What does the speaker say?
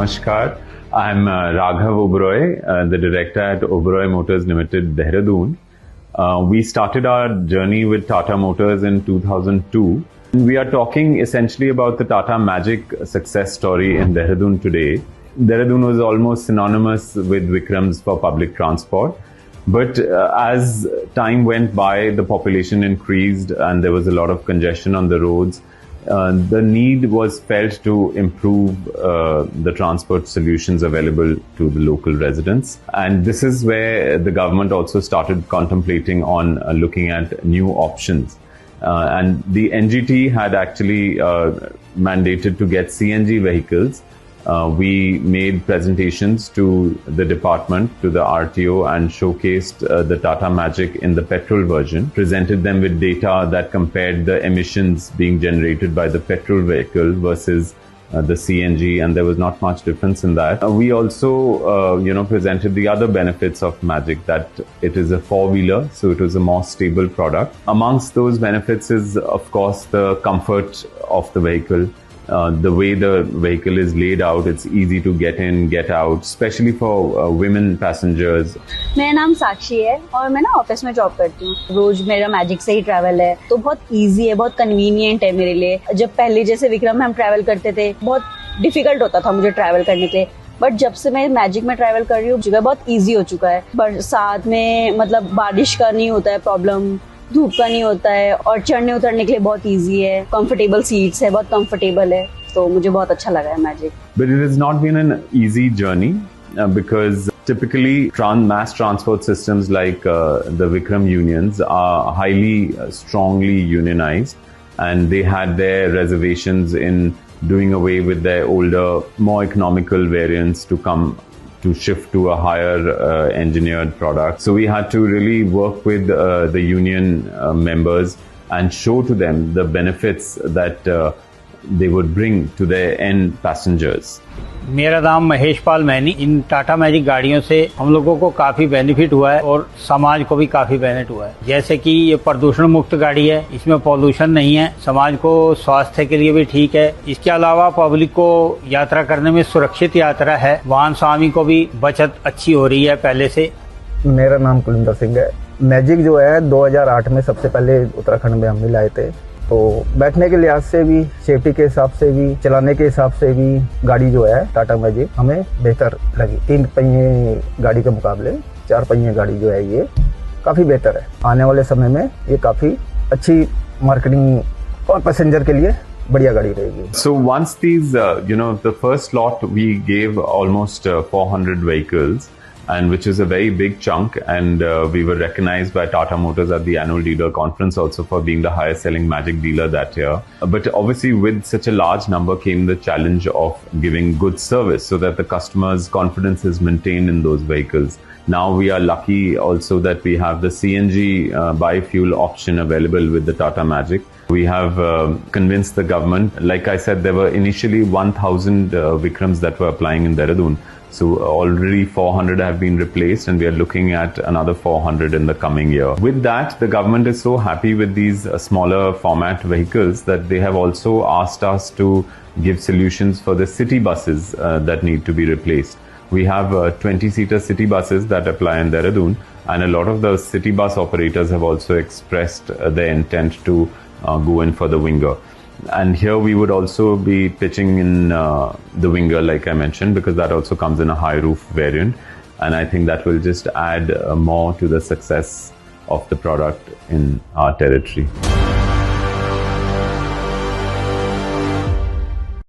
Namaskar. I'm Raghav Oberoi, the director at Oberoi Motors Limited, Dehradun. We started our journey with Tata Motors in 2002. We are talking essentially about the Tata Magic success story in Dehradun today. Dehradun was almost synonymous with Vikrams for public transport. But as time went by, the population increased and there was a lot of congestion on the roads. The need was felt to improve the transport solutions available to the local residents. And this is where the government also started contemplating on looking at new options. And the NGT had actually mandated to get CNG vehicles. We made presentations to the department, to the RTO, and showcased the Tata Magic in the petrol version, presented them with data that compared the emissions being generated by the petrol vehicle versus the CNG, and there was not much difference in that. We also, presented the other benefits of Magic, that it is a four-wheeler, so it was a more stable product. Amongst those benefits is, of course, the comfort of the vehicle. The way the vehicle is laid out, it's easy to get in, get out, especially for women passengers. मेरा नाम साक्षी है और मैं ना office में job करती हूँ. रोज मेरा मैजिक से ही ट्रैवल है, तो बहुत इजी है, बहुत कन्वीनियंट है मेरे लिए. जब पहले जैसे विक्रम में हम ट्रैवल करते थे, बहुत डिफिकल्ट होता था मुझे ट्रैवल करने के लिए. बट जब से मैं मैजिक में ट्रैवल कर रही हूँ, जगह बहुत इजी हो चुका है. बरसात में मतलब बारिश का नहीं होता है प्रॉब्लम, धूप का नहीं होता है, और चढ़ने उतरने के लिए बहुत इजी है. कंफर्टेबल सीट्स है, बहुत कंफर्टेबल है, तो मुझे बहुत अच्छा लगा है magic. But it has not been an easy journey because typically mass transport systems like the Vikram unions are highly strongly unionized, and they had their reservations in doing away with their older, more economical variants to shift to a higher engineered product. So we had to really work with the union members and show to them the benefits that they would bring to their end passengers. मेरा नाम महेश पाल many. इन Tata magic गाड़ियों से हम लोगों को काफी benefit हुआ है और समाज को भी काफी बेनिफिट हुआ है. जैसे कि ये प्रदूषण मुक्त गाड़ी है, इसमें पॉल्यूशन नहीं है, समाज को स्वास्थ्य के लिए भी ठीक है. इसके अलावा पब्लिक को यात्रा करने में सुरक्षित यात्रा है. वाहन स्वामी को भी बचत अच्छी हो रही है पहले से. मेरा नाम कुलिंदर सिंह है. मैजिक जो है 2008 में सबसे पहले उत्तराखंड में हम लाए थे. तो बैठने के लिहाज से भी, सेफ्टी के हिसाब से भी, चलाने के हिसाब से भी गाड़ी जो है टाटा मैजिक हमें बेहतर लगी. 3 पहिए गाड़ी के मुकाबले 4 पहिए गाड़ी जो है ये काफी बेहतर है. आने वाले समय में ये काफी अच्छी मार्केटिंग और पैसेंजर के लिए बढ़िया गाड़ी रहेगी. So once these, the first lot we gave almost 400 vehicles, and which is a very big chunk, and we were recognized by Tata Motors at the annual dealer conference also for being the highest selling Magic dealer that year. But obviously with such a large number came the challenge of giving good service so that the customer's confidence is maintained in those vehicles. Now we are lucky also that we have the CNG biofuel option available with the Tata Magic. We have convinced the government. Like I said, there were initially 1,000 Vikrams that were applying in Dehradun. So already 400 have been replaced, and we are looking at another 400 in the coming year. With that, the government is so happy with these smaller format vehicles that they have also asked us to give solutions for the city buses that need to be replaced. We have 20-seater city buses that apply in Dehradun, and a lot of the city bus operators have also expressed their intent to go in for the Winger. And here we would also be pitching in the Winger, like I mentioned, because that also comes in a high roof variant. And I think that will just add more to the success of the product in our territory.